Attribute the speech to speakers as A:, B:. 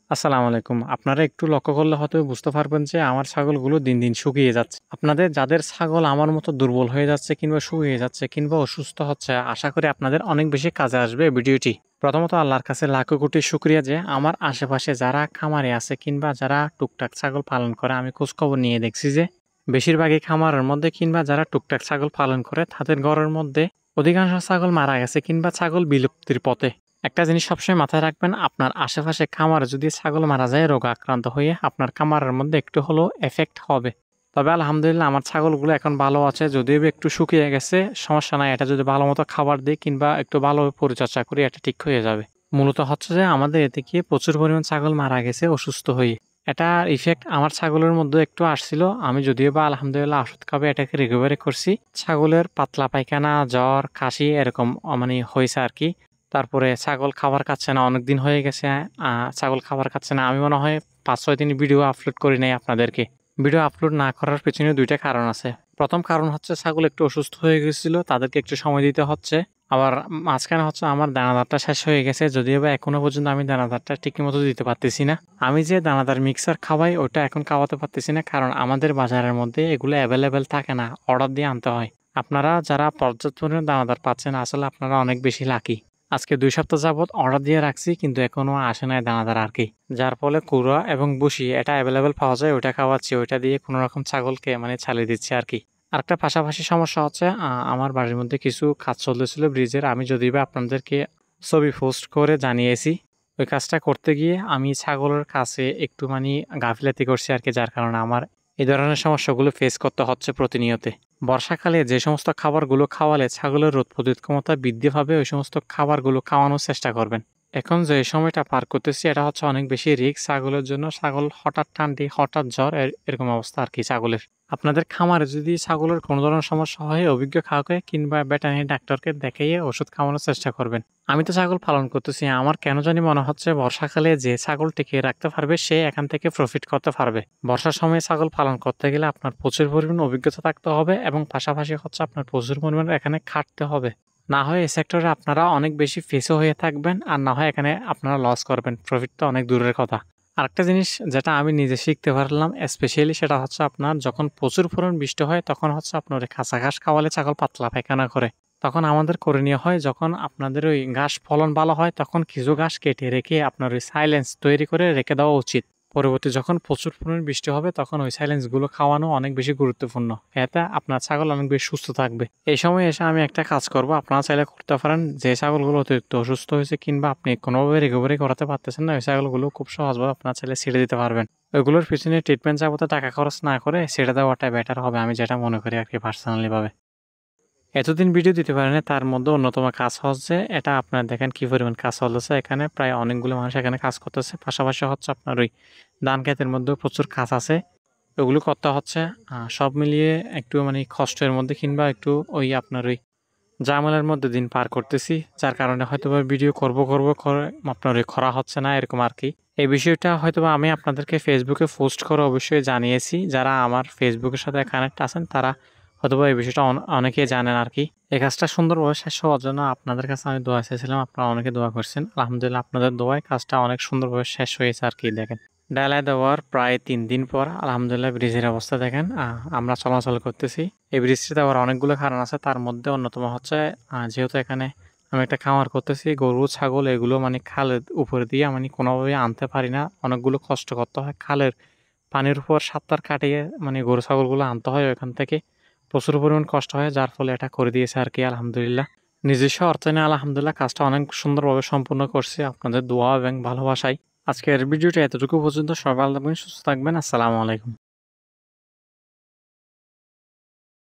A: আসসালামু আলাইকুম। আপনারা একটু লক্ষ্য করলে হয়তো বুঝতে পারবেন যে আমার ছাগলগুলো দিন, দিন শুকিয়ে যাচ্ছে। আপনাদের যাদের ছাগল আমার মতো দুর্বল হয়ে যাচ্ছে কিংবা শুকিয়ে যাচ্ছে কিংবা অসুস্থ হচ্ছে, আশা করি আপনাদের অনেক বেশি কাজে আসবে ভিডিওটি। প্রথমত আল্লাহর কাছে লাখো কোটি শুকরিয়া যে আমার আশেপাশে যারা খামারে আছে কিংবা যারা টুকটাক ছাগল পালন করে আমি খোঁজখবর নিয়ে দেখছি যে বেশিরভাগই খামারের মধ্যে কিংবা যারা টুকটাক ছাগল পালন করে তাদের ঘরের মধ্যে অধিকাংশ ছাগল মারা গেছে কিংবা ছাগল বিলুপ্তির পথে। একটা জিনিস সবসময় মাথায় রাখবেন, আপনার আশেপাশে খামারে যদি ছাগল মারা যায় রোগ আক্রান্ত হয়ে আপনার খামারের মধ্যে একটু হলেও এফেক্ট হবে। তবে আলহামদুলিল্লাহ আমার ছাগলগুলো এখন ভালো আছে, যদিও বা একটু শুকিয়ে গেছে, সমস্যা নাই। এটা যদি ভালো মতো খাবার দিই কিংবা একটু ভালোভাবে পরিচর্যা করি এটা ঠিক হয়ে যাবে। মূলত হচ্ছে যে আমাদের এতে গিয়ে প্রচুর পরিমাণ ছাগল মারা গেছে অসুস্থ হয়ে। এটার ইফেক্ট আমার ছাগলের মধ্যে একটু আসছিল। আমি যদিও বা আলহামদুলিল্লাহ ওষুধ খাবে এটাকে রিকভারি করছি। ছাগলের পাতলা পায়খানা, জ্বর, কাশি এরকম মানে হয়েছে আর কি। তারপরে ছাগল খাবার খাচ্ছে না, অনেকদিন হয়ে গেছে। ছাগল খাবার খাচ্ছে না। আমি মনে হয় ৫-৬ দিন ভিডিও আপলোড করি নাই আপনাদেরকে। ভিডিও আপলোড না করার পেছনে ২ টা কারণ আছে। প্রথম কারণ হচ্ছে ছাগল একটু অসুস্থ হয়ে গেছিল, তাদেরকে একটু সময় দিতে হচ্ছে। আবার মাঝখানে হচ্ছে আমার দানাদারটা শেষ হয়ে গেছে, যদিও বা এখনো পর্যন্ত আমি দানাদারটা ঠিকমতো দিতে পারতেছি না। আমি যে দানাদার মিক্সার খাওয়াই ওটা এখন খাওয়াতে পারতেছি না, কারণ আমাদের বাজারের মধ্যে এগুলো অ্যাভেলেবেল থাকে না, অর্ডার দিয়ে আনতে হয়। আপনারা যারা পর্যাপ্ত পরিমাণে দানাদার পাচ্ছেন আসলে আপনারা অনেক বেশি লাকি। আজকে ২ সপ্তাহ যাবৎ অর্ডার দিয়ে রাখছি কিন্তু এখনো আসে নাই দানাদার আর কি। যার ফলে কুড়া এবং ভুসি এটা অ্যাভেলেবেল পাওয়া যায়, ওইটা খাওয়াচ্ছি, ওইটা দিয়ে কোনো রকম ছাগলকে মানে চালিয়ে দিচ্ছি আর কি। আরেকটা পাশাপাশি সমস্যা হচ্ছে আমার বাড়ির মধ্যে কিছু কাজ চলতেছিল ব্রিজের। আমি যদিও বা আপনাদেরকে ছবি পোস্ট করে জানিয়েছি। ওই কাজটা করতে গিয়ে আমি ছাগলের কাছে একটু মানে গাফিলাতি করছি আর কি, যার কারণে আমার এই ধরনের সমস্যাগুলো ফেস করতে হচ্ছে প্রতিনিয়ত। বর্ষাকালে যে সমস্ত খাবারগুলো খাওয়ালে ছাগলের রোগ প্রতিরোধ ক্ষমতা বৃদ্ধি পাবে ওই সমস্ত খাবারগুলো খাওয়ানোর চেষ্টা করবেন। এখন যে সময়টা পার করতেছি এটা হচ্ছে অনেক বেশি রিস্ক ছাগলের জন্য। ছাগল হঠাৎ ঠান্ডি, হঠাৎ জ্বর এরকম অবস্থা আর কি ছাগলের। আপনাদের খামারে যদি ছাগলের কোনো ধরনের সমস্যা হয় অভিজ্ঞ কাউকে কিংবা ভেটেরিনারি ডাক্তারকে দেখিয়ে ওষুধ খাওয়ানোর চেষ্টা করবেন। আমি তো ছাগল পালন করতেছি, আমার কেন জানি মনে হচ্ছে বর্ষাকালে যে ছাগল টিকিয়ে রাখতে পারবে সে এখান থেকে প্রফিট করতে পারবে। বর্ষার সময় ছাগল পালন করতে গেলে আপনার প্রচুর পরিমাণ অভিজ্ঞতা থাকতে হবে এবং পাশাপাশি হচ্ছে আপনার প্রচুর পরিমাণ এখানে খাটতে হবে। না হয় এই সেক্টরে আপনারা অনেক বেশি ফেসও হয়ে থাকবেন, আর না হয় এখানে আপনারা লস করবেন, প্রফিট তো অনেক দূরের কথা। আরেকটা জিনিস যেটা আমি নিজে শিখতে পারলাম স্পেশালি সেটা হচ্ছে আপনার যখন প্রচুর পরিমাণ বৃষ্টি হয় তখন হচ্ছে আপনার ওই কাঁচা ঘাস খাওয়ালে ছাগল পাতলা পায়খানা করে। তখন আমাদের করণীয় হয় যখন আপনাদের ওই ঘাস ফলন ভালো হয় তখন কিছু ঘাস কেটে রেখে আপনার ওই সাইলেন্স তৈরি করে রেখে দেওয়া উচিত। পরবর্তী যখন প্রচুর পরিমাণ বৃষ্টি হবে তখন ওই সাইলেন্সগুলো খাওয়ানো অনেক বেশি গুরুত্বপূর্ণ। এতে আপনার ছাগল অনেক বেশি সুস্থ থাকবে। এই সময় এসে আমি একটা কাজ করব, আপনারা চাইলে করতে পারেন। যে ছাগলগুলো অতিরিক্ত অসুস্থ হয়েছে কিংবা আপনি কোনোভাবে রিকভারি করাতে পারতেছেন না ওই ছাগলগুলো খুব সহজভাবে আপনারা চাইলে ছেড়ে দিতে পারবেন। ওইগুলোর পিছনে ট্রিটমেন্ট যাবতে টাকা খরচ না করে ছেড়ে দেওয়াটা বেটার হবে, আমি যেটা মনে করি আর কি পার্সোনালি ভাবে। এতদিন ভিডিও দিতে পারেন তার মধ্যে অন্যতম কাজ হচ্ছে এটা আপনার দেখেন কি পরিমাণ কাজ চলতেছে। এখানে প্রায় অনেকগুলো মানুষ এখানে কাজ করতেছে, পাশাপাশি হচ্ছে আপনার ওই ধান ক্ষেতের মধ্যেও প্রচুর কাজ আছে, ওগুলো করতে হচ্ছে। সব মিলিয়ে একটু মানে কষ্টের মধ্যে কিংবা একটু ওই আপনার ওই ঝামেলার মধ্যে দিন পার করতেছি, যার কারণে হয়তোবা ভিডিও করব করে আপনার ওই করা হচ্ছে না এরকম আর কি। এই বিষয়টা হয়তোবা আমি আপনাদেরকে ফেসবুকে পোস্ট করে অবশ্যই জানিয়েছি। যারা আমার ফেসবুকের সাথে কানেক্ট আছেন তারা হয়তোবা এই বিষয়টা অনেকেই জানেন আর কি। এই কাজটা সুন্দরভাবে শেষ হওয়ার জন্য আপনাদের কাছে আমি দোয়া চাইছিলাম, আপনারা অনেকে দোয়া করছেন। আলহামদুলিল্লাহ আপনাদের দোয়ায় কাজটা অনেক সুন্দরভাবে শেষ হয়েছে আর কি। দেখেন ডালায় দেওয়ার প্রায় ৩ দিন পর আলহামদুলিল্লাহ ব্রিজের অবস্থা দেখেন। আমরা চলাচল করতেছি। এই ব্রিজটি দেওয়ার অনেকগুলো কারণ আছে, তার মধ্যে অন্যতম হচ্ছে যেহেতু এখানে আমি একটা খামার করতেছি, গরু ছাগল এগুলো মানে খালের উপরে দিয়ে মানে কোনোভাবেই আনতে পারি না, অনেকগুলো কষ্ট করতে হয়। খালের পানির উপর সাঁতার কাটিয়ে মানে গরু ছাগলগুলো আনতে হয় ওইখান থেকে, প্রচুর পরিমাণ কষ্ট হয়, যার ফলে এটা করে দিয়েছে আর কি আলহামদুলিল্লাহ। নিজস্ব অর্থায়নে আলহামদুলিল্লাহ কাজটা অনেক সুন্দরভাবে সম্পূর্ণ করছি আপনাদের দোয়া এবং ভালোবাসায়। আজকের ভিডিওটা এতটুকু পর্যন্ত। সবাই ভালো থাকবেন, সুস্থ থাকবেন। আসসালামু আলাইকুম।